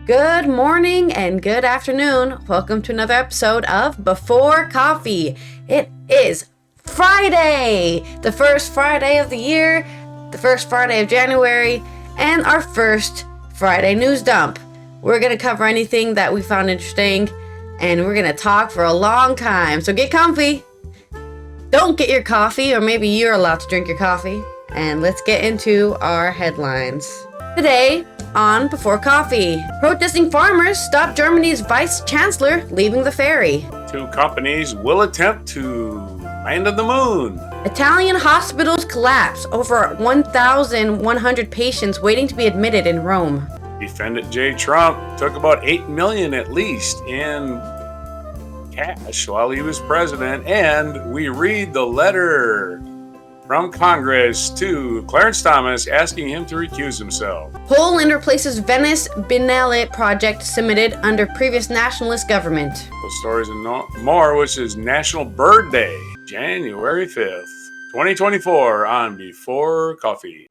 Good morning and good afternoon. Welcome to another episode of Before Coffee. It is Friday, the first Friday of the year, the first Friday of January, and our first Friday news dump. We're going to cover anything that we found interesting, and we're going to talk for a long time. So get comfy. Don't get your coffee, or maybe you're allowed to drink your coffee. And let's get into our headlines. Today on Before Coffee, protesting farmers stop Germany's vice chancellor leaving the ferry. 2 companies will attempt to land on the moon. Italian hospitals collapse. Over 1,100 patients waiting to be admitted in Rome. Defendant J. Trump took about $8 million at least in cash while he was president, and we read the letter from Congress to Clarence Thomas asking him to recuse himself. Poland replaces Venice Biennale project submitted under previous nationalist government. Those stories and more, which is National Bird Day, January 5th, 2024 on Before Coffee.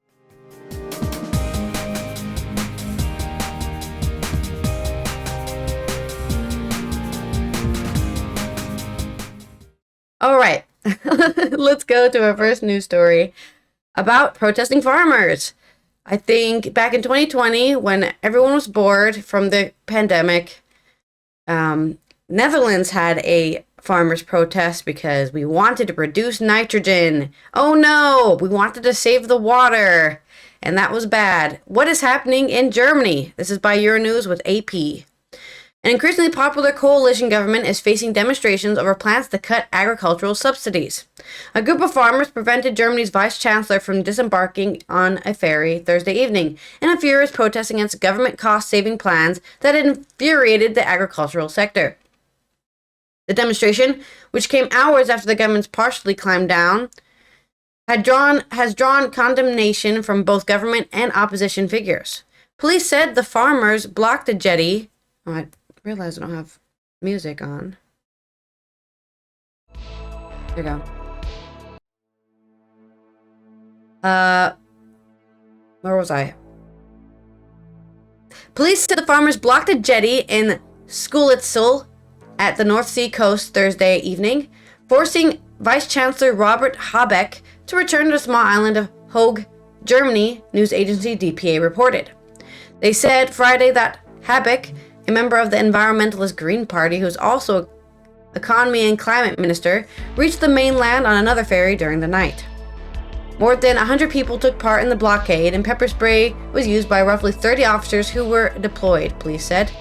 All right. Let's go to our first news story about protesting farmers. I think back in 2020, when everyone was bored from the pandemic, Netherlands had a farmers protest because we wanted to produce nitrogen. Oh no, we wanted to save the water, and that was bad. What is happening in Germany? This is by Euronews with AP. An increasingly popular coalition government is facing demonstrations over plans to cut agricultural subsidies. A group of farmers prevented Germany's vice chancellor from disembarking on a ferry Thursday evening in a furious protest against government cost-saving plans that infuriated the agricultural sector. The demonstration, which came hours after the government's partially climbed down, has drawn condemnation from both government and opposition figures. Police said the farmers blocked a jetty. I realize I don't have music on. There we go. Where was I? Police said the farmers blocked a jetty in Skulitzel at the North Sea coast Thursday evening, forcing Vice Chancellor Robert Habeck to return to the small island of Hoge, Germany, news agency DPA reported. They said Friday that Habeck, a member of the environmentalist Green Party who is also economy and climate minister, reached the mainland on another ferry during the night. More than 100 people took part in the blockade, and pepper spray was used by roughly 30 officers who were deployed, police said.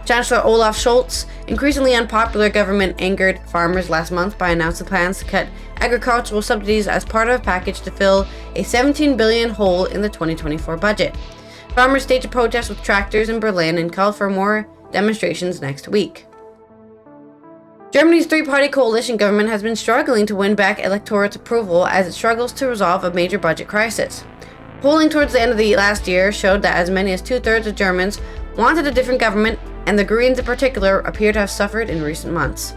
Chancellor Olaf Scholz's increasingly unpopular government angered farmers last month by announcing plans to cut agricultural subsidies as part of a package to fill a $17 billion hole in the 2024 budget. Farmers staged a protest with tractors in Berlin and called for more demonstrations next week. Germany's three-party coalition government has been struggling to win back electorate approval as it struggles to resolve a major budget crisis. Polling towards the end of the last year showed that as many as 2/3 of Germans wanted a different government, and the Greens in particular appear to have suffered in recent months.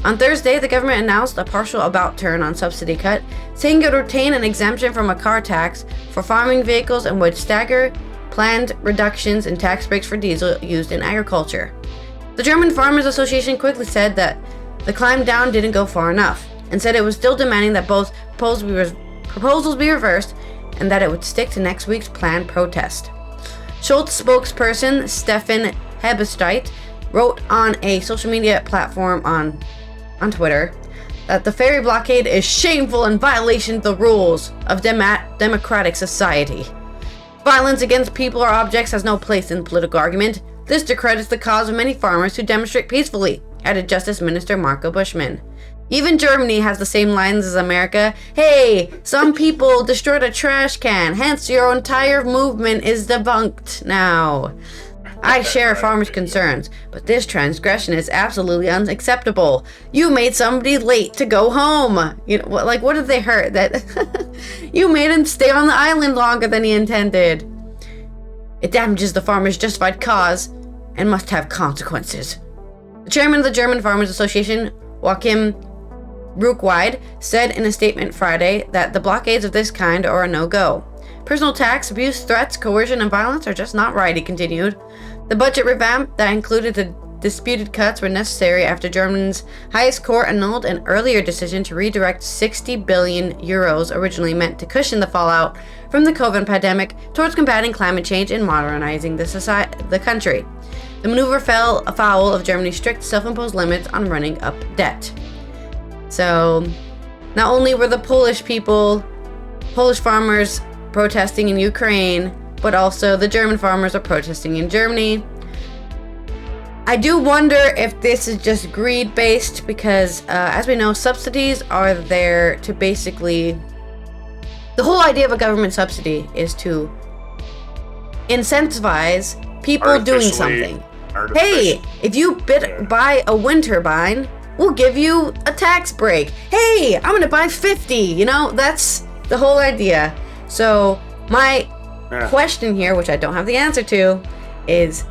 On Thursday, the government announced a partial about-turn on subsidy cut, saying it would retain an exemption from a car tax for farming vehicles and would stagger planned reductions in tax breaks for diesel used in agriculture. The German Farmers Association quickly said that the climb down didn't go far enough, and said it was still demanding that both proposals be reversed and that it would stick to next week's planned protest. Scholz spokesperson Stefan Hebestreit wrote on a social media platform on Twitter that the ferry blockade is shameful and violation of the rules of democratic society. Violence against people or objects has no place in political argument. This discredits the cause of many farmers who demonstrate peacefully, added Justice Minister Marco Buschmann. Even Germany has the same lines as America. Hey, some people destroyed a trash can, hence your entire movement is debunked now. I share farmers' concerns, but this transgression is absolutely unacceptable. You made somebody late to go home. You know, what did they hurt? That you made him stay on the island longer than he intended. It damages the farmer's justified cause and must have consequences. The chairman of the German Farmers Association, Joachim Bruchweid, said in a statement Friday that the blockades of this kind are a no-go. Personal attacks, abuse, threats, coercion, and violence are just not right, he continued. The budget revamp that included the disputed cuts were necessary after Germany's highest court annulled an earlier decision to redirect 60 billion euros originally meant to cushion the fallout from the COVID pandemic towards combating climate change and modernizing the country. The maneuver fell afoul of Germany's strict self-imposed limits on running up debt. So, not only were the Polish farmers protesting in Ukraine, but also the German farmers are protesting in Germany. I do wonder if this is just greed-based because, as we know, subsidies are there to basically... The whole idea of a government subsidy is to incentivize people doing something. Hey, if you buy a wind turbine, we'll give you a tax break. Hey, I'm going to buy 50. You know, that's the whole idea. So my question here, which I don't have the answer to, is...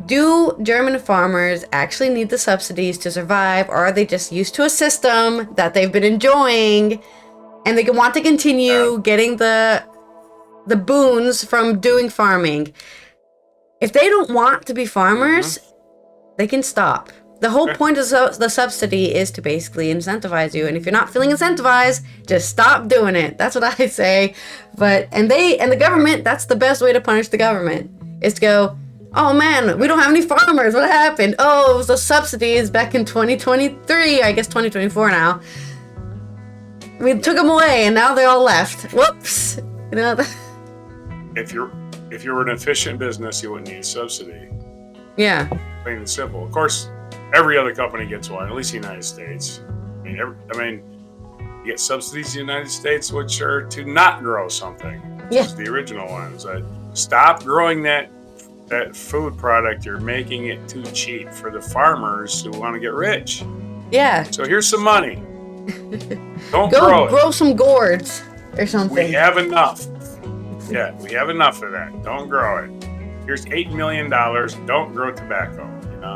Do German farmers actually need the subsidies to survive, or are they just used to a system that they've been enjoying and they want to continue getting the boons from doing farming? If they don't want to be farmers, they can stop. The whole point of the subsidy is to basically incentivize you, and if you're not feeling incentivized, just stop doing it. That's what I say. And the government, that's the best way to punish the government, is to go, oh man, we don't have any farmers. What happened? Oh, it was the subsidies back in 2023. I guess 2024 now. We took them away and now they're all left. Whoops. You know. If you were an efficient business, you wouldn't need a subsidy. Yeah. Plain and simple. Of course, every other company gets one, at least the United States. I mean, you get subsidies in the United States, which are to not grow something. Yeah. The original ones. Stop growing that food product. You're making it too cheap for the farmers who want to get rich. Yeah. So here's some money. Don't grow some gourds or something. We have enough. Yeah, we have enough of that. Don't grow it. Here's $8 million. Don't grow tobacco. You know,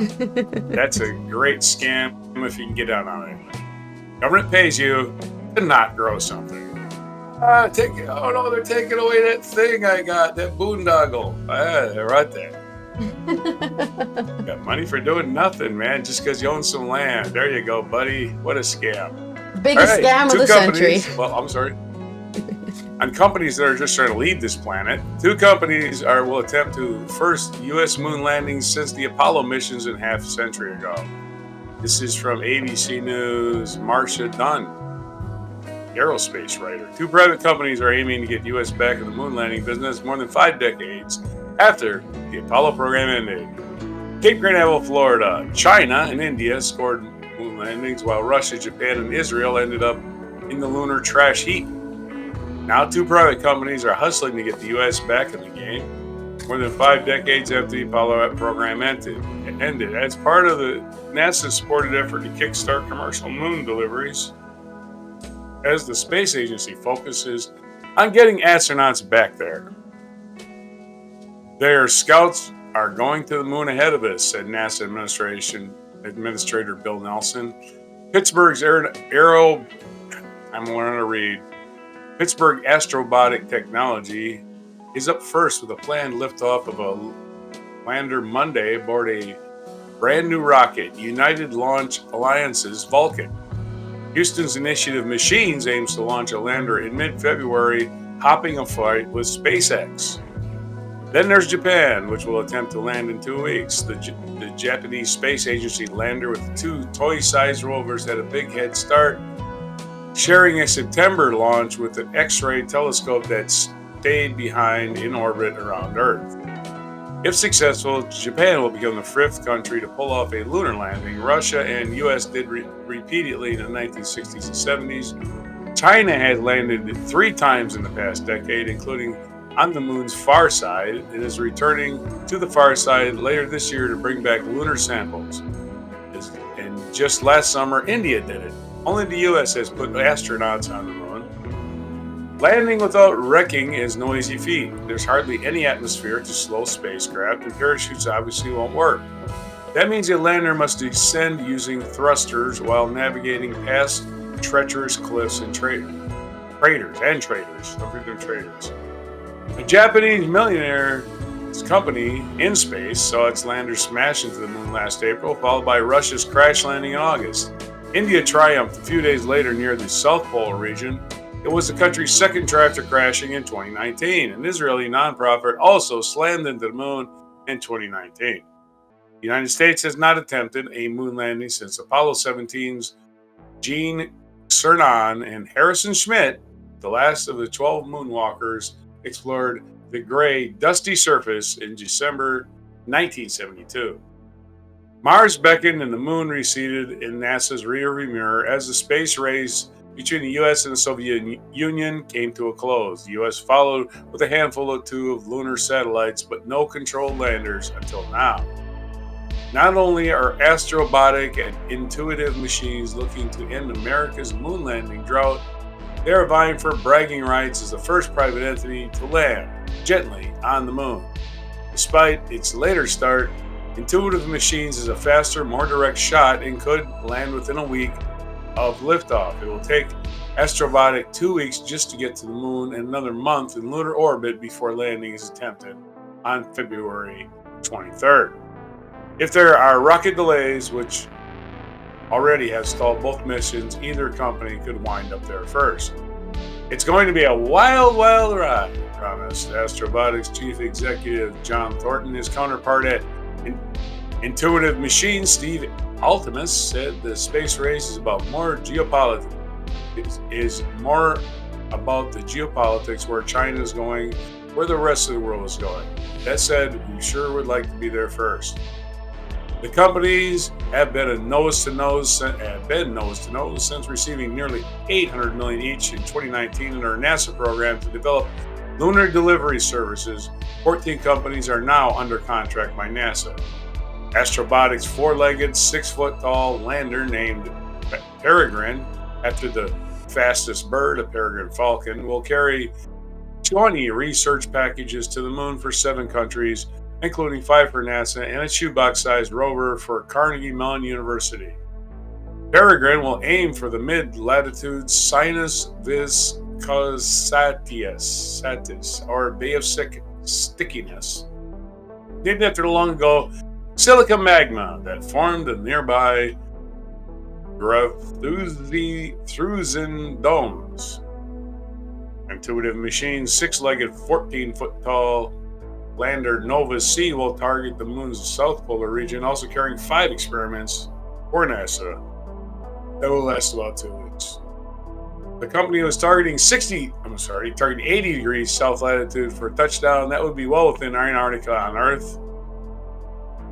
that's a great scam if you can get out on it. Government pays you to not grow something. Oh no, they're taking away that thing I got, that boondoggle. They're right there. Got money for doing nothing, man, just because you own some land. There you go, buddy. What a scam. Biggest scam of the century. Well, I'm sorry. On companies that are just trying to leave this planet, 2 companies will attempt to first U.S. moon landings since the Apollo missions in half a century ago. This is from ABC News, Marcia Dunn, aerospace writer. 2 private companies are aiming to get the U.S. back in the moon landing business more than 5 decades after the Apollo program ended. Cape Canaveral, Florida, China, and India scored moon landings, while Russia, Japan, and Israel ended up in the lunar trash heap. Now 2 private companies are hustling to get the U.S. back in the game more than 5 decades after the Apollo program ended. As part of the NASA-supported effort to kickstart commercial moon deliveries, as the space agency focuses on getting astronauts back there. Their scouts are going to the moon ahead of us, said NASA Administrator Bill Nelson. Pittsburgh Astrobotic Technology is up first with a planned liftoff of a lander Monday aboard a brand new rocket, United Launch Alliance's Vulcan. Houston's Initiative Machines aims to launch a lander in mid-February, hopping a flight with SpaceX. Then there's Japan, which will attempt to land in 2 weeks. The Japanese Space Agency lander with 2 toy-sized rovers had a big head start, sharing a September launch with an X-ray telescope that stayed behind in orbit around Earth. If successful, Japan will become the 5th country to pull off a lunar landing. Russia and U.S. did repeatedly in the 1960s and 70s. China had landed 3 times in the past decade, including on the moon's far side, and is returning to the far side later this year to bring back lunar samples. And just last summer, India did it. Only the U.S. has put astronauts on the moon. Landing without wrecking is no easy feat. There's hardly any atmosphere to slow spacecraft, and parachutes obviously won't work. That means a lander must descend using thrusters while navigating past treacherous cliffs and craters. Don't forget traders. A Japanese millionaire company, InSpace, saw its lander smash into the moon last April, followed by Russia's crash landing in August. India triumphed a few days later near the South Pole region. It was the country's second try after crashing in 2019. An Israeli nonprofit also slammed into the moon in 2019. The United States has not attempted a moon landing since Apollo 17's Gene Cernan and Harrison Schmitt, the last of the 12 moonwalkers, explored the gray, dusty surface in December 1972. Mars beckoned and the moon receded in NASA's rearview mirror as the space race between the U.S. and the Soviet Union came to a close. The U.S. followed with a handful or two of lunar satellites, but no controlled landers until now. Not only are Astrobotic and Intuitive Machines looking to end America's moon landing drought, they are vying for bragging rights as the first private entity to land gently on the moon. Despite its later start, Intuitive Machines is a faster, more direct shot and could land within a week of liftoff. It will take Astrobotic 2 weeks just to get to the moon and another month in lunar orbit before landing is attempted on February 23rd. If there are rocket delays, which already have stalled both missions, either company could wind up there first. It's going to be a wild, wild ride, promised Astrobotic's chief executive John Thornton. His counterpart at Intuitive Machines, Steve Altimus, said the space race is about more geopolitics. Is more about the geopolitics, where China is going, where the rest of the world is going. That said, we sure would like to be there first. The companies have been nose to nose since receiving nearly $800 million each in 2019 in our NASA program to develop lunar delivery services. 14 companies are now under contract by NASA. Astrobotic's four-legged, 6-foot-tall lander named Peregrine, after the fastest bird, a peregrine falcon, will carry 20 research packages to the moon for 7 countries, including 5 for NASA and a shoebox-sized rover for Carnegie Mellon University. Peregrine will aim for the mid-latitude Sinus Viscosatis, or Bay of Stickiness, named after the long ago silica magma that formed the nearby Grafthusinn domes. Intuitive Machines' 6-legged, 14-foot-tall lander Nova C will target the moon's south polar region, also carrying 5 experiments for NASA that will last about 2 weeks. The company was targeting 80 degrees south latitude for touchdown. That would be well within Antarctica on Earth.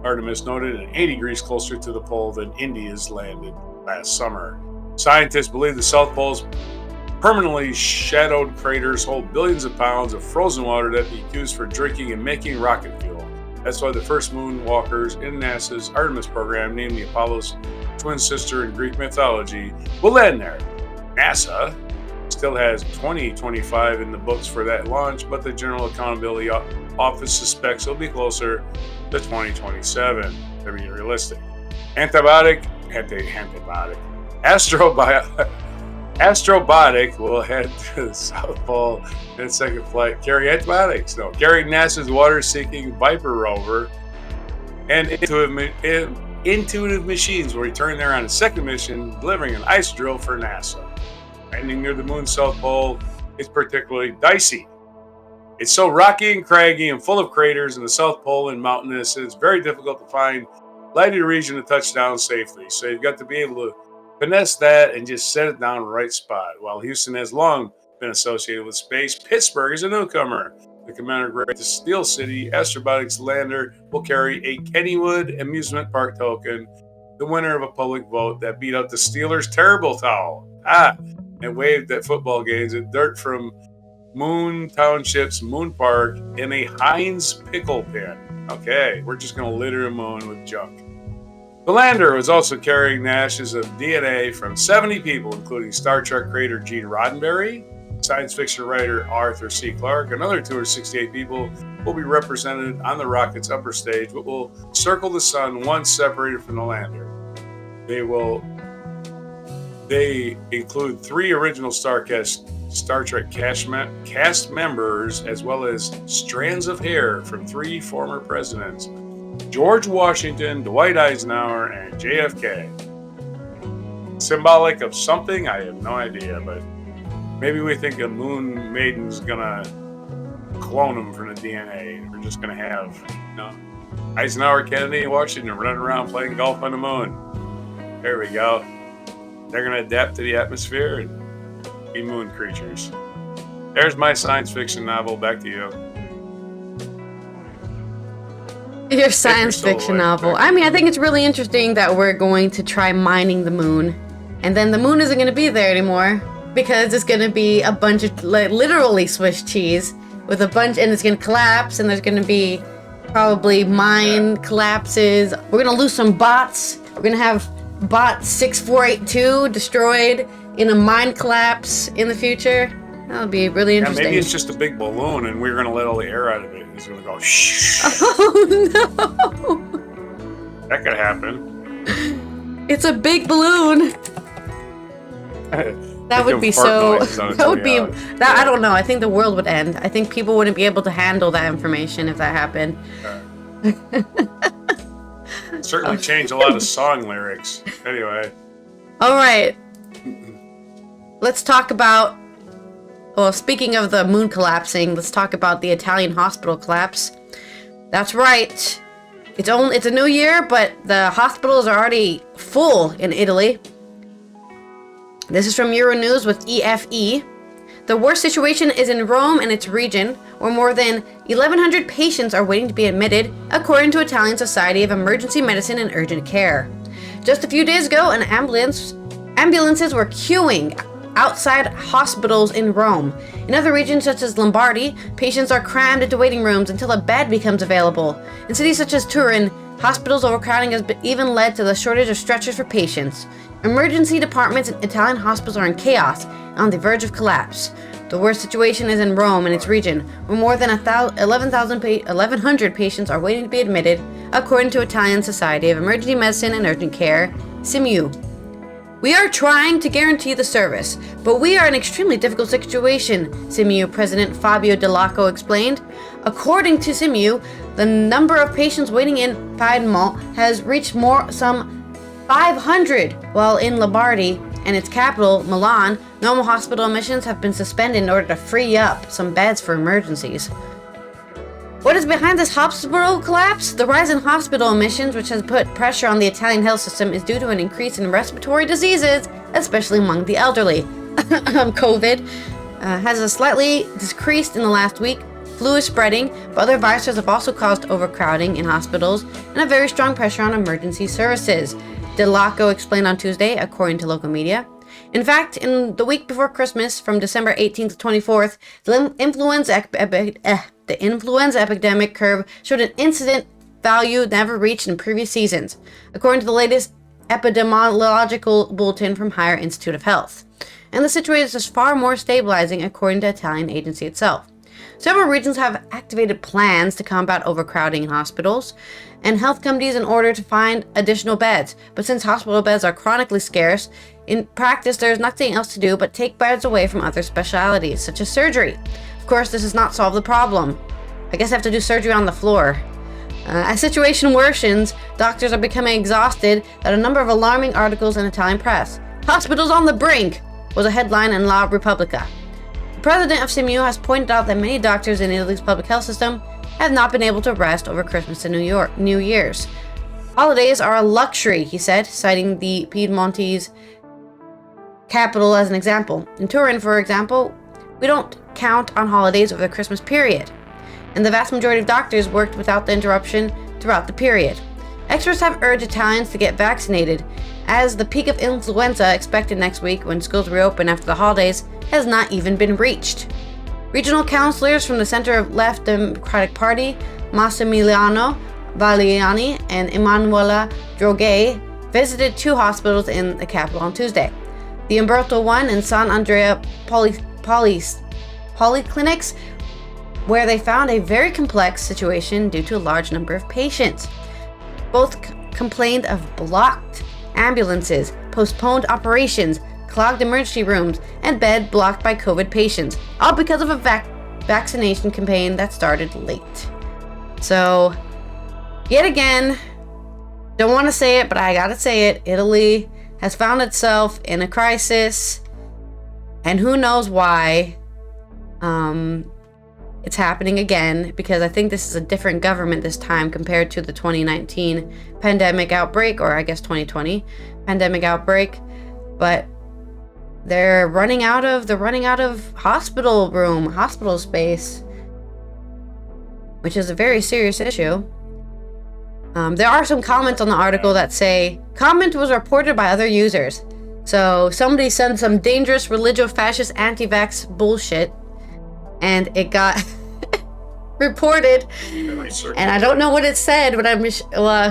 Artemis noted, and 80 degrees closer to the pole than India's landed last summer. Scientists believe the South Pole's permanently shadowed craters hold billions of pounds of frozen water that be used for drinking and making rocket fuel. That's why the first moonwalkers in NASA's Artemis program, named the Apollo's twin sister in Greek mythology, will land there. NASA still has 2025 in the books for that launch, but the General Accountability Office suspects it'll be closer to 2027, to be realistic. Astrobotic will head to the South Pole in its second flight, carrying NASA's water-seeking Viper rover, and Intuitive Machines will return there on a second mission, delivering an ice drill for NASA. Landing near the moon's South Pole is particularly dicey. It's so rocky and craggy and full of craters in the South Pole and mountainous, it's very difficult to find lighted region to touch down safely. So you've got to be able to finesse that and just set it down in the right spot. While Houston has long been associated with space, Pittsburgh is a newcomer. The commemorates the Steel City Astrobotics lander will carry a Kennywood amusement park token, the winner of a public vote that beat out the Steelers' terrible towel. And waved at football games at dirt from Moon Township's Moon Park in a Heinz pickle pen. Okay, we're just going to litter the moon with junk. The lander was also carrying the ashes of DNA from 70 people, including Star Trek creator Gene Roddenberry, science fiction writer Arthur C. Clarke. Another 268 people will be represented on the rocket's upper stage, but will circle the sun once separated from the lander. They include 3 original StarCast Star Trek cast members, as well as strands of hair from 3 former presidents: George Washington, Dwight Eisenhower, and JFK. Symbolic of something? I have no idea, but maybe we think a moon maiden's gonna clone them from the DNA, and we're just gonna have, Eisenhower, Kennedy, and Washington running around playing golf on the moon. There we go. They're gonna adapt to the atmosphere and be moon creatures. There's my science fiction novel. Back to you. Your science fiction novel. I mean, I think it's really interesting that we're going to try mining the moon, and then the moon isn't going to be there anymore because it's going to be a bunch of literally Swiss cheese with a bunch, and it's going to collapse, and there's going to be probably mine collapses. We're going to lose some bots. We're going to have bot 6482 destroyed in a mine collapse in the future. That'll be really interesting. Maybe it's just a big balloon, and we're going to let all the air out of it. It's going to go shh. Oh no! That could happen. It's a big balloon. That would be so. That would be. That I don't know. I think the world would end. I think people wouldn't be able to handle that information if that happened. Certainly change a lot of song lyrics. Anyway. All right. Let's talk about. Well, speaking of the moon collapsing, let's talk about the Italian hospital collapse. That's right. It's a new year, but the hospitals are already full in Italy. This is from Euronews with EFE. The worst situation is in Rome and its region, where more than 1,100 patients are waiting to be admitted, according to Italian Society of Emergency Medicine and Urgent Care. Just a few days ago, ambulances were queuing outside hospitals in Rome. In other regions such as Lombardy, patients are crammed into waiting rooms until a bed becomes available. In cities such as Turin, hospitals overcrowding has even led to the shortage of stretchers for patients. Emergency departments in Italian hospitals are in chaos and on the verge of collapse. The worst situation is in Rome and its region, where more than 1,100 patients are waiting to be admitted, according to Italian Society of Emergency Medicine and Urgent Care, SIMU. We are trying to guarantee the service, but we are in an extremely difficult situation, SIMU President Fabio Dell'Acco explained. According to SIMU, the number of patients waiting in Piedmont has reached some 500, while in Lombardy and its capital, Milan, normal hospital admissions have been suspended in order to free up some beds for emergencies. What is behind this hospital collapse? The rise in hospital admissions, which has put pressure on the Italian health system, is due to an increase in respiratory diseases, especially among the elderly. COVID has slightly decreased in the last week. Flu is spreading, but other viruses have also caused overcrowding in hospitals and a very strong pressure on emergency services, Dell'Acco explained on Tuesday, according to local media. In fact, in the week before Christmas, from December 18th to 24th, the influenza epidemic curve showed an incident value never reached in previous seasons, according to the latest epidemiological bulletin from Higher Institute of Health. And the situation is far more stabilizing, according to the Italian agency itself. Several regions have activated plans to combat overcrowding in hospitals and health companies in order to find additional beds. But since hospital beds are chronically scarce, in practice there is nothing else to do but take beds away from other specialties, such as surgery. Of course, this does not solve the problem. I guess I have to do surgery on the floor. As situation worsens, doctors are becoming exhausted at a number of alarming articles in Italian press. Hospitals on the brink was a headline in La Repubblica. The president of SIMU has pointed out that many doctors in Italy's public health system have not been able to rest over Christmas and New Year's. Holidays are a luxury, he said, citing the Piedmontese capital as an example. In Turin, for example, we don't count on holidays over the Christmas period, and the vast majority of doctors worked without the interruption throughout the period. Experts have urged Italians to get vaccinated, as the peak of influenza expected next week when schools reopen after the holidays has not even been reached. Regional councillors from the center-left Democratic Party, Massimiliano Valiani and Emanuela Droghe, visited 2 hospitals in the capital on Tuesday. The Umberto I and San Andrea polyclinics, where they found a very complex situation due to a large number of patients. Both complained of blocked ambulances, postponed operations, clogged emergency rooms, and beds blocked by COVID patients, all because of a vaccination campaign that started late. So, yet again, don't want to say it, but I gotta say it, Italy has found itself in a crisis, and who knows why it's happening again, because I think this is a different government this time compared to the 2019 pandemic outbreak, or I guess 2020 pandemic outbreak. But they're running out of hospital space, which is a very serious issue. There are some comments on the article that say, comment was reported by other users. So somebody sent some dangerous religio-fascist anti-vax bullshit, and it got reported. And I don't know what it said, but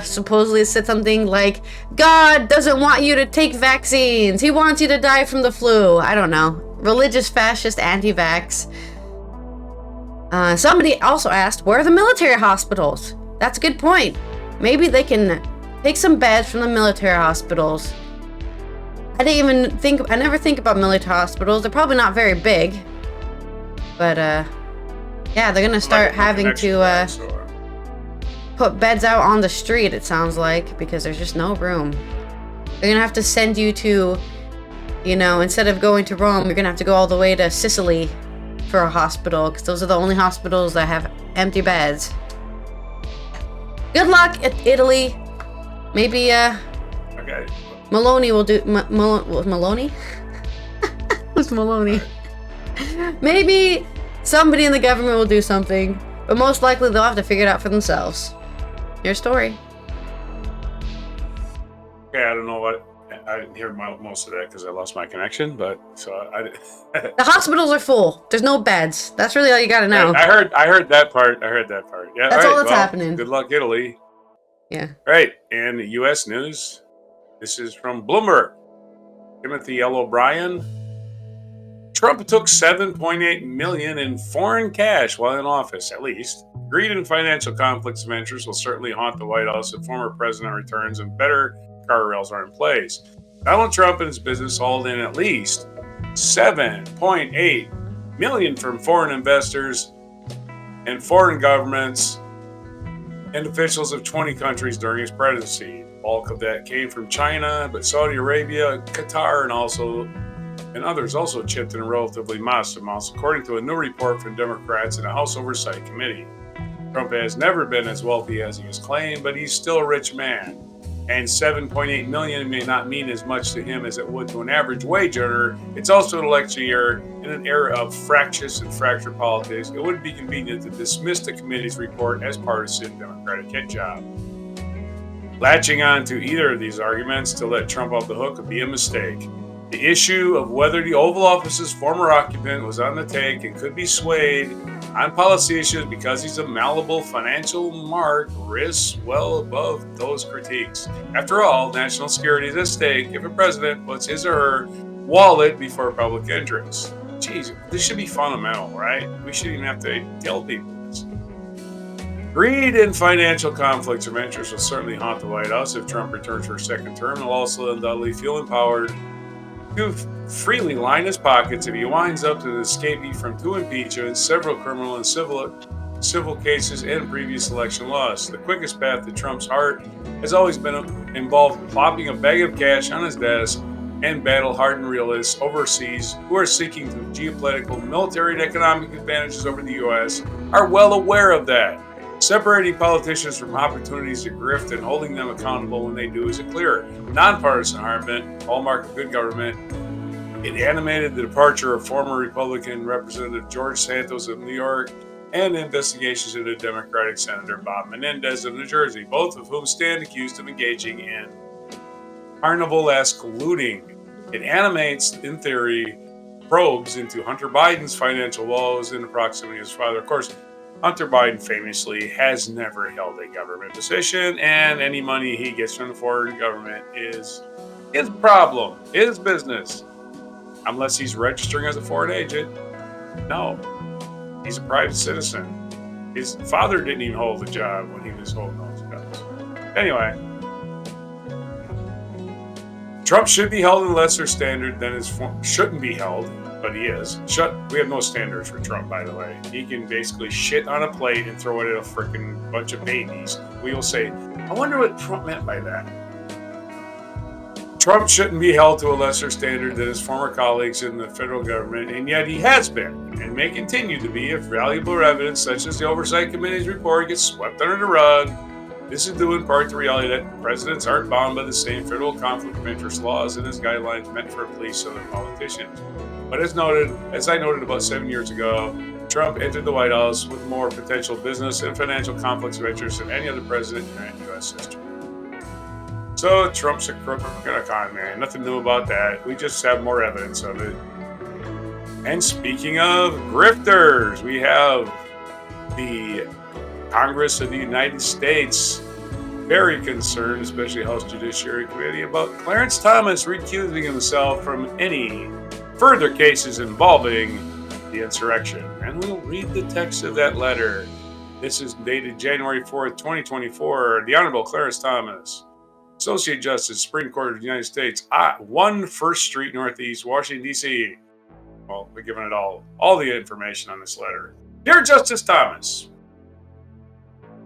supposedly it said something like, God doesn't want you to take vaccines. He wants you to die from the flu. I don't know. Religious fascist anti-vax. Somebody also asked, where are the military hospitals? That's a good point. Maybe they can take some beds from the military hospitals. I never think about military hospitals. They're probably not very big. But, yeah, they're gonna start having to put beds out on the street, it sounds like, because there's just no room. They're gonna have to send you to, instead of going to Rome, you're gonna have to go all the way to Sicily for a hospital, because those are the only hospitals that have empty beds. Good luck, Italy. Maybe, Okay. Maloney will do... Maloney? Who's Maloney? Maybe somebody in the government will do something, but most likely they'll have to figure it out for themselves. Your story. Okay, I don't know what... I didn't hear most of that because I lost my connection, but so The hospitals are full. There's no beds. That's really all you gotta know. I heard that part. Yeah, that's all that's happening. Good luck, Italy. Yeah. Right, and U.S. news. This is from Bloomberg. Timothy L. O'Brien. Trump took $7.8 million in foreign cash while in office, at least. Greed and financial conflicts of interest will certainly haunt the White House if former president returns and better guardrails are in place. Donald Trump and his business hauled in at least $7.8 million from foreign investors and foreign governments and officials of 20 countries during his presidency. The bulk of that came from China, but Saudi Arabia, Qatar, and others also chipped in relatively modest amounts, according to a new report from Democrats in a House Oversight Committee. Trump has never been as wealthy as he has claimed, but he's still a rich man. And $7.8 million may not mean as much to him as it would to an average wage earner. It's also an election year. In an era of fractious and fractured politics, it wouldn't be convenient to dismiss the committee's report as partisan Democratic hit job. Latching on to either of these arguments to let Trump off the hook would be a mistake. The issue of whether the Oval Office's former occupant was on the take and could be swayed on policy issues because he's a malleable financial mark risks well above those critiques. After all, national security is at stake if a president puts his or her wallet before public interest. Jeez, this should be fundamental, right? We shouldn't even have to tell people this. Greed and financial conflicts of interest will certainly haunt the White House if Trump returns for a second term. He'll also undoubtedly feel empowered to freely line his pockets if he winds up to the escapee from two impeachments, several criminal and civil cases, and previous election loss. The quickest path to Trump's heart has always been involved plopping a bag of cash on his desk, and battle-hardened realists overseas who are seeking geopolitical, military, and economic advantages over the U.S. are well aware of that. Separating politicians from opportunities to grift and holding them accountable when they do is a clear, nonpartisan hallmark of good government. It animated the departure of former Republican Representative George Santos of New York and investigations into Democratic Senator Bob Menendez of New Jersey, both of whom stand accused of engaging in carnival-esque looting. It animates, in theory, probes into Hunter Biden's financial woes in the proximity of his father. Of course, Hunter Biden famously has never held a government position, and any money he gets from the foreign government is his problem, his business. Unless he's registering as a foreign agent. No, he's a private citizen. His father didn't even hold the job when he was holding those jobs. Anyway, Trump should be held in a lesser standard than shouldn't be held, but he is. We have no standards for Trump, by the way. He can basically shit on a plate and throw it at a freaking bunch of babies. We will say, I wonder what Trump meant by that. Trump shouldn't be held to a lesser standard than his former colleagues in the federal government, and yet he has been, and may continue to be, if valuable evidence such as the Oversight Committee's report gets swept under the rug. This is due in part to the reality that presidents aren't bound by the same federal conflict of interest laws and his guidelines meant for police other politicians. But as I noted about 7 years ago, Trump entered the White House with more potential business and financial conflicts of interest than any other president in U.S. history. So Trump's a crook and a con man. Nothing new about that. We just have more evidence of it. And speaking of grifters, we have the Congress of the United States very concerned, especially House Judiciary Committee, about Clarence Thomas recusing himself from any further cases involving the insurrection. And we'll read the text of that letter. This is dated January 4th, 2024. The Honorable Clarence Thomas, Associate Justice, Supreme Court of the United States, 1 First Street Northeast, Washington, D.C. Well, we're giving it all the information on this letter. Dear Justice Thomas,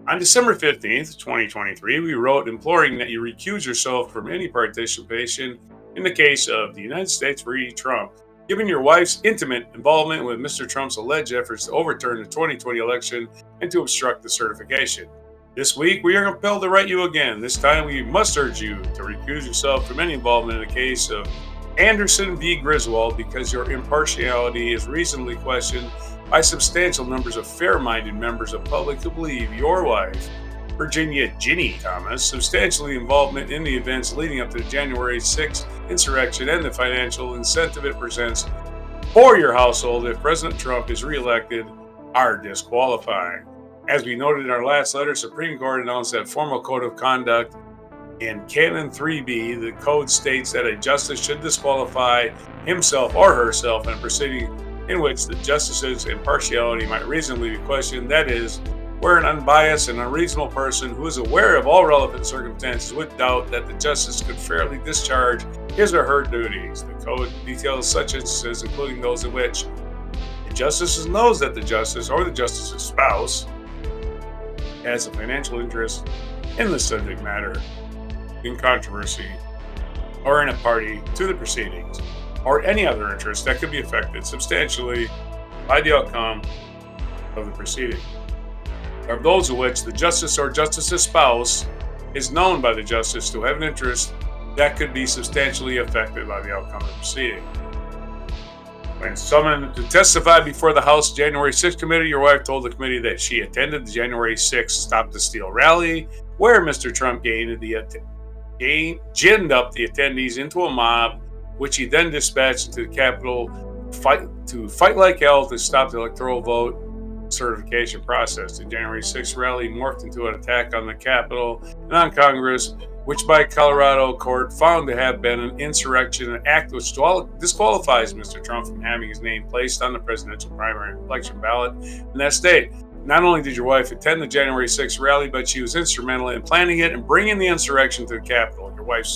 on December 15th, 2023, we wrote imploring that you recuse yourself from any participation in the case of the United States v. Trump, given your wife's intimate involvement with Mr. Trump's alleged efforts to overturn the 2020 election and to obstruct the certification. This week, we are compelled to write you again. This time, we must urge you to recuse yourself from any involvement in the case of Anderson v. Griswold because your impartiality is reasonably questioned by substantial numbers of fair-minded members of the public who believe your wife, Virginia Ginny Thomas, substantially involvement in the events leading up to the January 6th insurrection and the financial incentive it presents for your household if President Trump is reelected are disqualifying. As we noted in our last letter, Supreme Court announced that formal code of conduct in Canon 3B, the code states that a justice should disqualify himself or herself in a proceeding in which the justice's impartiality might reasonably be questioned, that is, where an unbiased and unreasonable person who is aware of all relevant circumstances would doubt that the justice could fairly discharge his or her duties. The code details such instances, including those in which the justice knows that the justice or the justice's spouse has a financial interest in the subject matter, in controversy, or in a party to the proceedings, or any other interest that could be affected substantially by the outcome of the proceeding, or those in which the justice or justice's spouse is known by the justice to have an interest that could be substantially affected by the outcome of the proceeding. When summoned to testify before the House January 6th committee, your wife told the committee that she attended the January 6th Stop the Steal rally, where Mr. Trump ginned up the attendees into a mob, which he then dispatched into the Capitol to fight like hell to stop the electoral vote certification process. The January 6th rally morphed into an attack on the Capitol and on Congress, which by Colorado court found to have been an insurrection, an act which disqualifies Mr. Trump from having his name placed on the presidential primary election ballot in that state. Not only did your wife attend the January 6th rally, but she was instrumental in planning it and bringing the insurrection to the Capitol. Your wife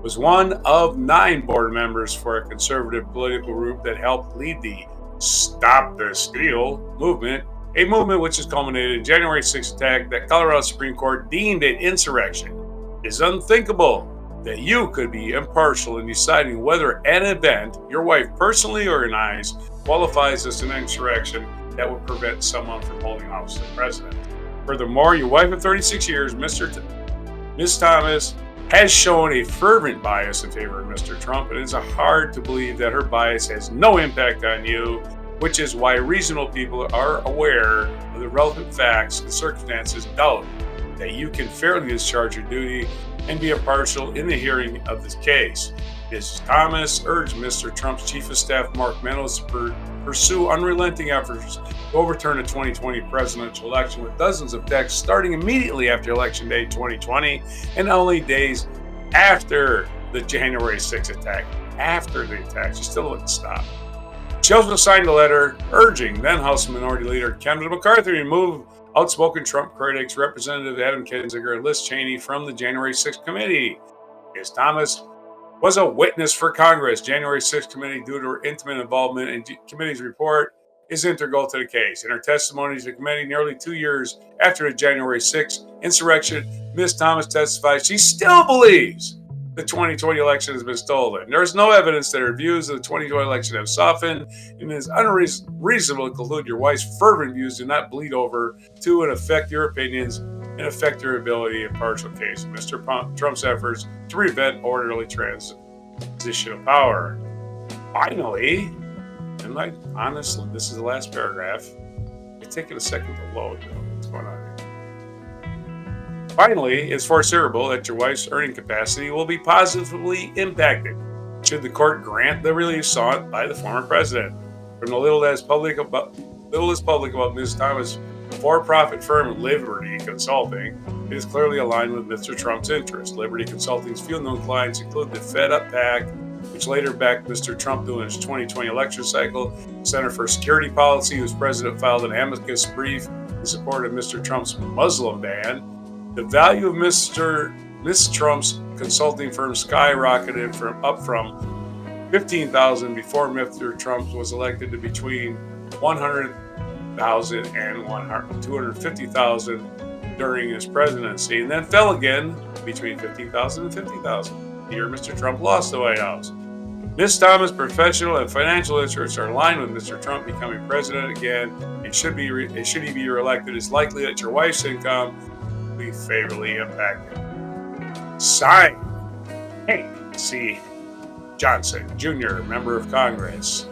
was one of 9 board members for a conservative political group that helped lead the Stop the Steal movement, a movement which has culminated in January 6th attack that Colorado Supreme Court deemed an insurrection. It is unthinkable that you could be impartial in deciding whether an event your wife personally organized qualifies as an insurrection that would prevent someone from holding office as president. Furthermore, your wife of 36 years, Ms. Thomas, has shown a fervent bias in favor of Mr. Trump, and it's hard to believe that her bias has no impact on you, which is why reasonable people are aware of the relevant facts and circumstances doubt that you can fairly discharge your duty and be impartial in the hearing of this case. Ms. Thomas urged Mr. Trump's Chief of Staff, Mark Meadows, to pursue unrelenting efforts to overturn the 2020 presidential election with dozens of texts starting immediately after Election Day 2020 and only days after the January 6th attack. After the attack, she still wouldn't stop. She also signed a letter urging then House Minority Leader Kevin McCarthy to remove outspoken Trump critics, Representative Adam Kinzinger and Liz Cheney from the January 6th committee. Ms. Thomas was a witness for Congress. January 6th committee, due to her intimate involvement in the committee's report, is integral to the case. In her testimony to the committee nearly 2 years after the January 6th insurrection, Ms. Thomas testified she still believes the 2020 election has been stolen. There is no evidence that her views of the 2020 election have softened, and it is unreasonable to conclude your wife's fervent views do not bleed over to and affect your opinions and affect your ability in partial case. Mr. Trump's efforts to prevent orderly transition of power. Finally, and honestly, this is the last paragraph. It's taking a second to load. What's going on here? Finally, it's foreseeable that your wife's earning capacity will be positively impacted should the court grant the relief sought by the former president. From the little as public about Ms. Thomas' for-profit firm Liberty Consulting, it is clearly aligned with Mr. Trump's interests. Liberty Consulting's few known clients include the Fed Up PAC, which later backed Mr. Trump during his 2020 election cycle, Center for Security Policy, whose president filed an amicus brief in support of Mr. Trump's Muslim ban. The value of Ms. Trump's consulting firm skyrocketed from $15,000 before Mr. Trump was elected to between $100,000 and $250,000 during his presidency, and then fell again between $15,000 and $50,000. The year Mr. Trump lost the White House. Ms. Thomas' professional and financial interests are aligned with Mr. Trump becoming president again, and should he be reelected, it's likely that your wife's income will be favorably impacted. Signed, Hank C. Johnson, Jr., Member of Congress.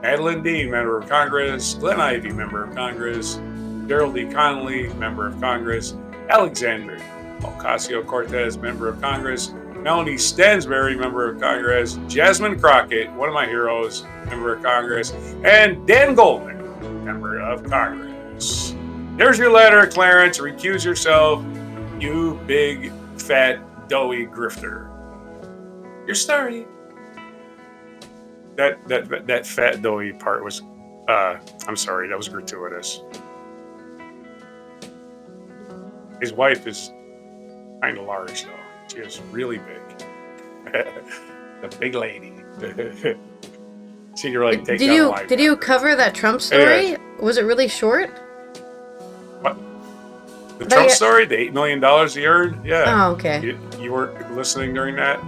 Madeline Dean, Member of Congress. Glenn Ivey, Member of Congress. Darrell D. Connolly, Member of Congress. Alexandria Ocasio-Cortez, Member of Congress. Melanie Stansbury, Member of Congress. Jasmine Crockett, one of my heroes, Member of Congress. And Dan Goldman, Member of Congress. There's your letter, Clarence. Recuse yourself, you big, fat, doughy grifter. You're sorry. That fat, doughy part was, I'm sorry, that was gratuitous. His wife is kind of large, though. She is really big. The big lady. She can really take down life. Did you cover that Trump story? Was it really short? What? The Trump story? The $8 million he earned? Yeah. Oh, okay. You weren't listening during that?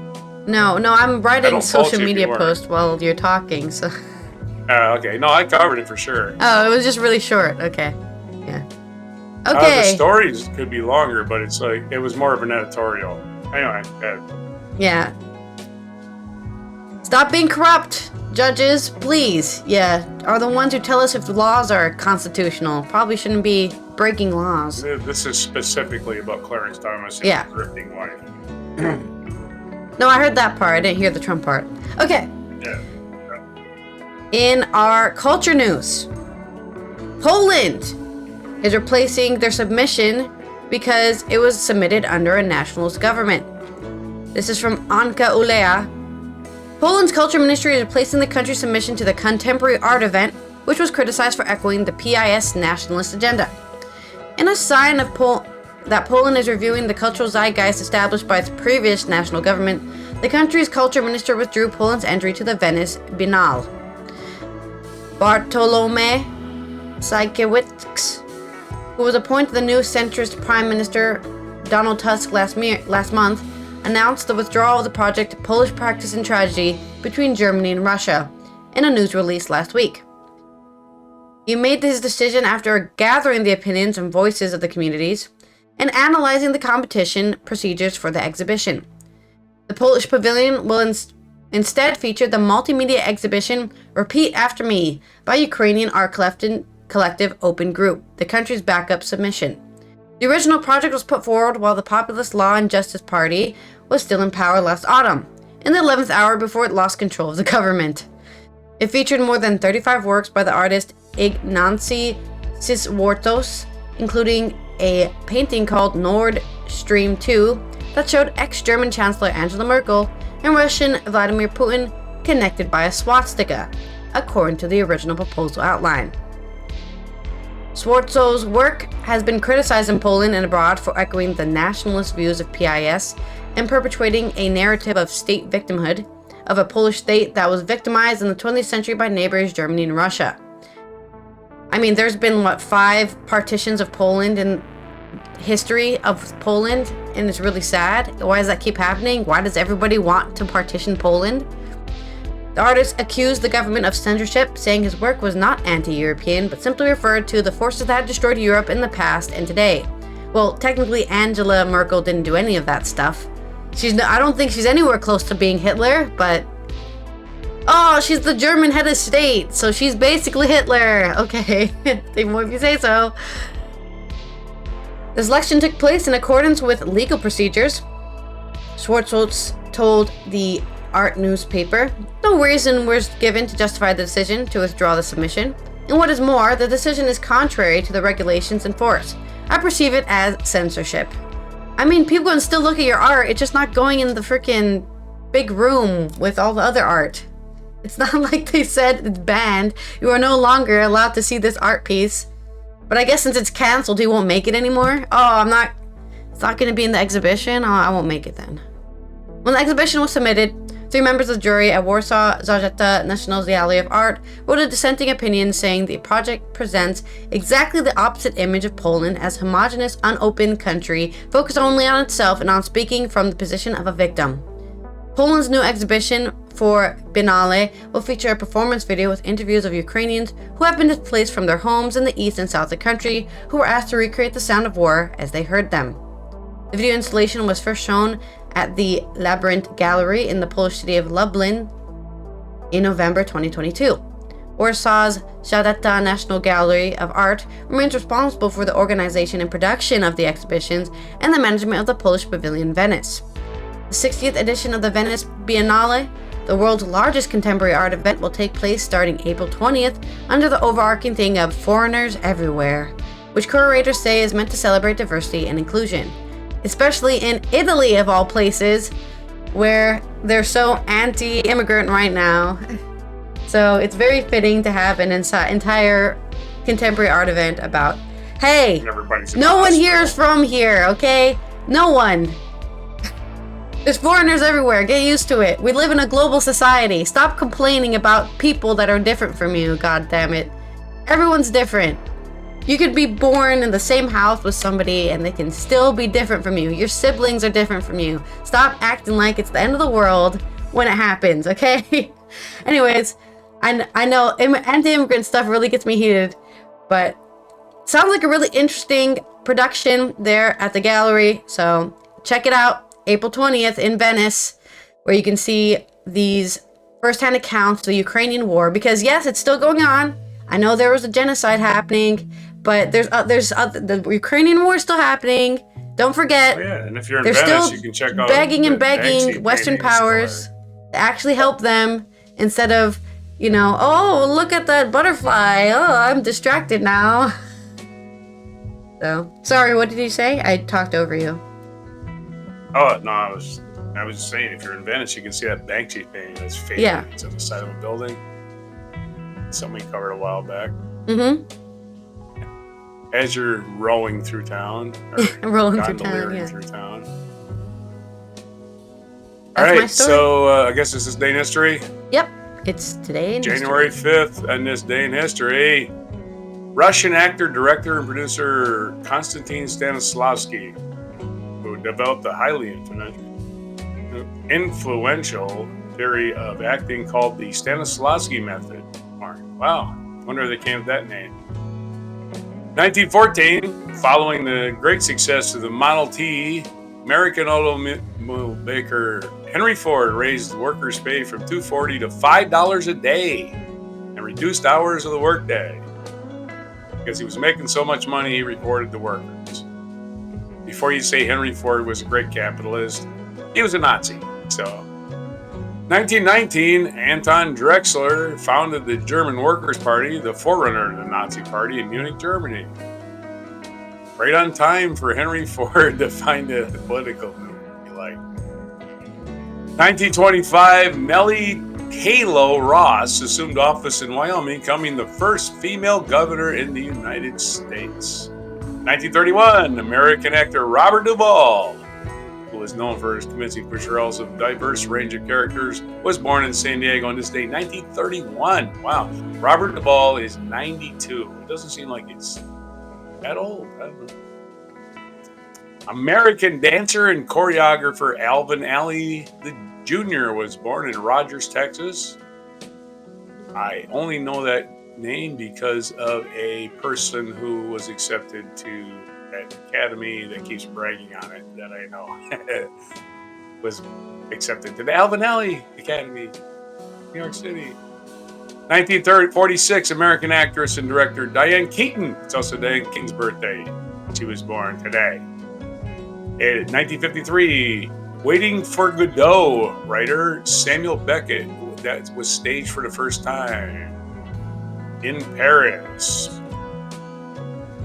No, I'm writing social media posts while you're talking, so. Okay. No, I covered it for sure. Oh, it was just really short. Okay. Yeah. Okay. The stories could be longer, but it's like, it was more of an editorial. Anyway, yeah. Stop being corrupt, judges, please. Yeah, are the ones who tell us if the laws are constitutional. Probably shouldn't be breaking laws. This is specifically about Clarence Thomas and his drifting wife. No, I heard that part. I didn't hear the Trump part. Okay. Yeah. In our culture news, Poland is replacing their submission because it was submitted under a nationalist government. This is from Anka Ulea. Poland's culture ministry is replacing the country's submission to the contemporary art event, which was criticized for echoing the PIS nationalist agenda. In a sign of that Poland is reviewing the cultural zeitgeist established by its previous national government, the country's culture minister withdrew Poland's entry to the Venice Biennale. Bartolomew Sienkiewicz, who was appointed the new centrist Prime Minister Donald Tusk last month, announced the withdrawal of the project Polish Practice and Tragedy between Germany and Russia in a news release last week. He made this decision after gathering the opinions and voices of the communities and analyzing the competition procedures for the exhibition. The Polish pavilion will instead feature the multimedia exhibition Repeat After Me by Ukrainian art collective Open Group, the country's backup submission. The original project was put forward while the Populist Law and Justice Party was still in power last autumn, in the 11th hour before it lost control of the government. It featured more than 35 works by the artist Ignacy Ciswartos, including a painting called Nord Stream 2 that showed ex-German Chancellor Angela Merkel and Russian Vladimir Putin connected by a swastika, according to the original proposal outline. Schwarzow's work has been criticized in Poland and abroad for echoing the nationalist views of PIS and perpetuating a narrative of state victimhood of a Polish state that was victimized in the 20th century by neighbors Germany and Russia. I mean, there's been, 5 partitions of Poland in history of Poland, and it's really sad. Why does that keep happening? Why does everybody want to partition Poland? The artist accused the government of censorship, saying his work was not anti-European, but simply referred to the forces that had destroyed Europe in the past and today. Well, technically, Angela Merkel didn't do any of that stuff. I don't think she's anywhere close to being Hitler, but... Oh, she's the German head of state, so she's basically Hitler. Okay, even more if you say so. This election took place in accordance with legal procedures. Schwarzholz told the art newspaper no reason was given to justify the decision to withdraw the submission. And what is more, the decision is contrary to the regulations in force. I perceive it as censorship. I mean, people can still look at your art, it's just not going in the freaking big room with all the other art. It's not like they said it's banned. You are no longer allowed to see this art piece. But I guess since it's canceled, he won't make it anymore. Oh, it's not going to be in the exhibition. Oh, I won't make it then. When the exhibition was submitted, 3 members of the jury at Warsaw Gazeta National Gallery of Art wrote a dissenting opinion saying the project presents exactly the opposite image of Poland as a homogeneous, unopened country focused only on itself and on speaking from the position of a victim. Poland's new exhibition for Biennale will feature a performance video with interviews of Ukrainians who have been displaced from their homes in the east and south of the country, who were asked to recreate the sound of war as they heard them. The video installation was first shown at the Labyrinth Gallery in the Polish city of Lublin in November 2022. Warsaw's Gazeta National Gallery of Art remains responsible for the organization and production of the exhibitions and the management of the Polish Pavilion in Venice. The 60th edition of the Venice Biennale, the world's largest contemporary art event, will take place starting April 20th under the overarching theme of Foreigners Everywhere, which curators say is meant to celebrate diversity and inclusion, especially in Italy of all places, where they're so anti-immigrant right now. So it's very fitting to have an entire contemporary art event about, hey, no one here is from here, okay? No one. There's foreigners everywhere. Get used to it. We live in a global society. Stop complaining about people that are different from you, god damn it. Everyone's different. You could be born in the same house with somebody and they can still be different from you. Your siblings are different from you. Stop acting like it's the end of the world when it happens, okay? Anyways, I know anti-immigrant stuff really gets me heated, but sounds like a really interesting production there at the gallery. So check it out. April 20th in Venice, where you can see these first-hand accounts of the Ukrainian war, because yes, it's still going on. I know there was a genocide happening, but the Ukrainian war is still happening. Don't forget. Oh, yeah, and if you're in Venice, you can check out begging Western powers to actually help them instead of, oh, look at that butterfly. Oh, I'm distracted now. So, sorry, what did you say? I talked over you. Oh, no, I was just saying, if you're in Venice, you can see that Banksy painting that's faded. Yeah. It's on the side of a building. Somebody covered a while back. Mm-hmm. As you're rolling through town. Rolling through town, yeah. Through town. That's all my right, story. So I guess this is day in history. Yep, it's today in January 5th, and this day in history. Russian actor, director, and producer Konstantin Stanislavski, who developed the highly influential theory of acting called the Stanislavski method. Wow, wonder if they came with that name. 1914, following the great success of the Model T, American automobile maker Henry Ford raised the workers' pay from $2.40 to $5 a day and reduced hours of the workday. Because he was making so much money, he rewarded the workers. Before you say Henry Ford was a great capitalist, he was a Nazi. So, 1919, Anton Drexler founded the German Workers' Party, the forerunner of the Nazi Party in Munich, Germany. Right on time for Henry Ford to find a political movement he liked. 1925, Nellie Kalo Ross assumed office in Wyoming, becoming the first female governor in the United States. 1931, American actor Robert Duvall, who is known for his convincing portrayals of diverse range of characters, was born in San Diego on this day, 1931. Wow. Robert Duvall is 92. It doesn't seem like it's that old. I don't know. American dancer and choreographer Rog and Ally the Jr. was born in Rogers, Texas. I only know that name because of a person who was accepted to that academy that keeps bragging on it that I know was accepted to the Rog and Ally Academy, New York City. 1946, American actress and director Diane Keaton. It's also Diane Keaton's birthday. She was born today. In 1953, Waiting for Godot writer Samuel Beckett, that was staged for the first time in Paris.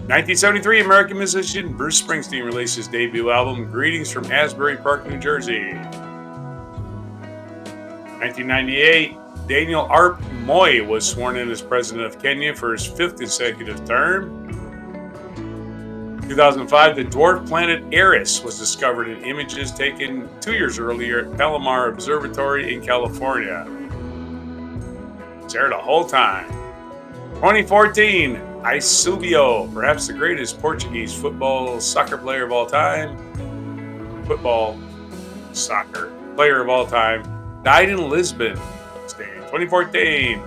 1973, American musician Bruce Springsteen released his debut album, Greetings from Asbury Park, New Jersey. 1998, Daniel Arap Moi was sworn in as president of Kenya for his 5th consecutive term. 2005, the dwarf planet Eris was discovered in images taken 2 years earlier at Palomar Observatory in California. It's there the whole time. 2014, Eusebio, perhaps the greatest Portuguese soccer player of all time, died in Lisbon. 2014,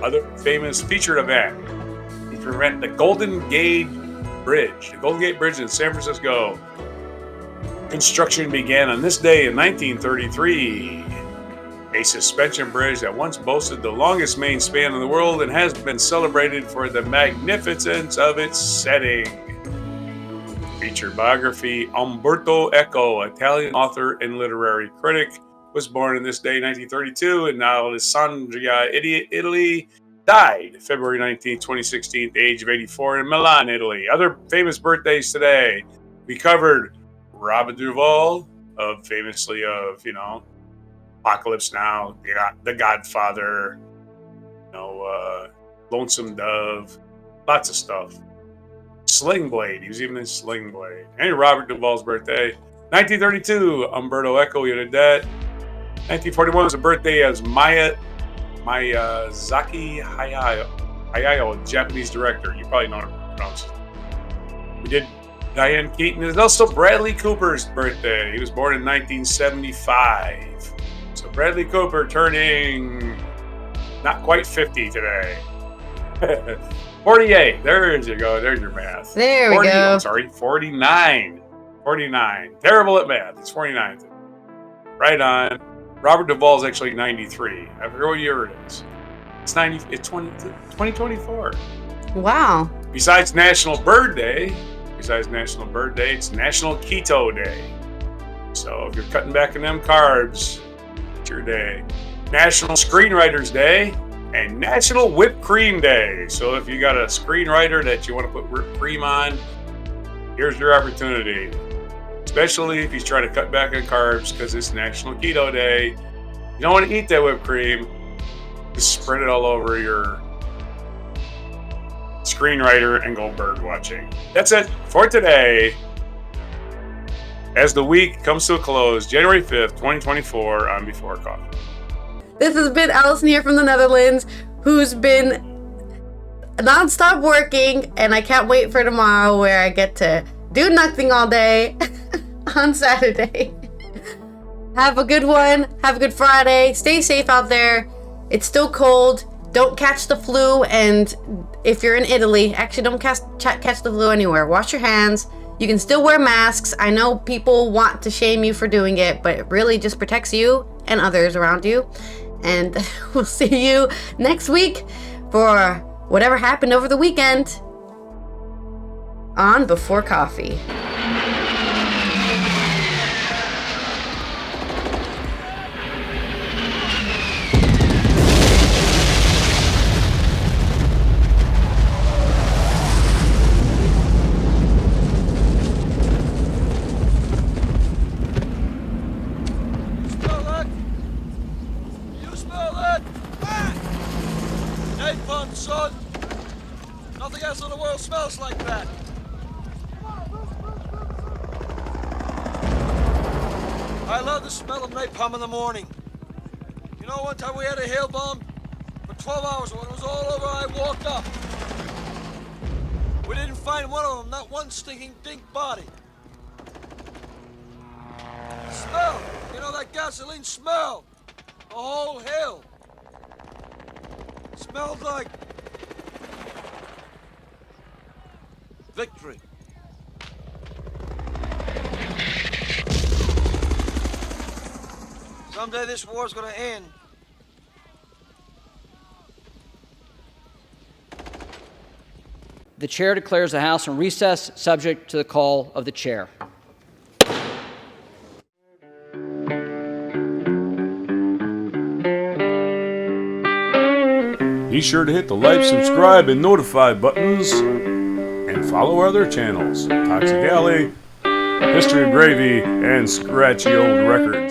other famous featured event, the Golden Gate Bridge. The Golden Gate Bridge in San Francisco. Construction began on this day in 1933. A suspension bridge that once boasted the longest main span in the world and has been celebrated for the magnificence of its setting. Featured biography, Umberto Eco, Italian author and literary critic, was born on this day, 1932, in Alessandria, Italy. Died February 19, 2016, at the age of 84 in Milan, Italy. Other famous birthdays today. We covered Robert Duvall, famously of Apocalypse Now, The Godfather, Lonesome Dove, lots of stuff. Sling Blade, he was even in Sling Blade. And Robert Duvall's birthday. 1932, Umberto Eco, you did that. 1941 was the birthday of Miyazaki Hayao, Japanese director. You probably know how to pronounce it. We did Diane Keaton. It's also Bradley Cooper's birthday. He was born in 1975. So Bradley Cooper turning not quite 50 today. 48. There you go. There's your math. There we go. I'm sorry, 49. 49. Terrible at math. It's 49. Right on. Robert Duvall is actually 93. I forget what year it is. It's 2024. Wow. Besides National Bird Day, it's National Keto Day. So if you're cutting back on them carbs, it's your day. National Screenwriters Day and National Whipped Cream Day. So if you got a screenwriter that you want to put whipped cream on, here's your opportunity. Especially if he's trying to cut back on carbs because it's National Keto Day. You don't want to eat that whipped cream. Just spread it all over your screenwriter and go bird watching. That's it for today. As the week comes to a close, January 5th, 2024, on Before Coffee. This has been Allison here from the Netherlands, who's been nonstop working, and I can't wait for tomorrow where I get to do nothing all day on Saturday. Have a good one. Have a good Friday. Stay safe out there. It's still cold. Don't catch the flu. And if you're in Italy, actually don't catch the flu anywhere. Wash your hands. You can still wear masks. I know people want to shame you for doing it, but it really just protects you and others around you. And we'll see you next week for whatever happened over the weekend on Before Coffee. You smell that? smells like that? I love the smell of napalm in the morning. You know, one time we had a hail bomb for 12 hours. When it was all over, I walked up. We didn't find one of them, not one stinking dink body. Smell, you know that gasoline smell? The whole hill. Smelled like victory. Someday this war's gonna end. The chair declares the House in recess, subject to the call of the chair. Be sure to hit the like, subscribe, and notify buttons, and follow our other channels, Toxic Alley, History of Gravy, and Scratchy Old Records.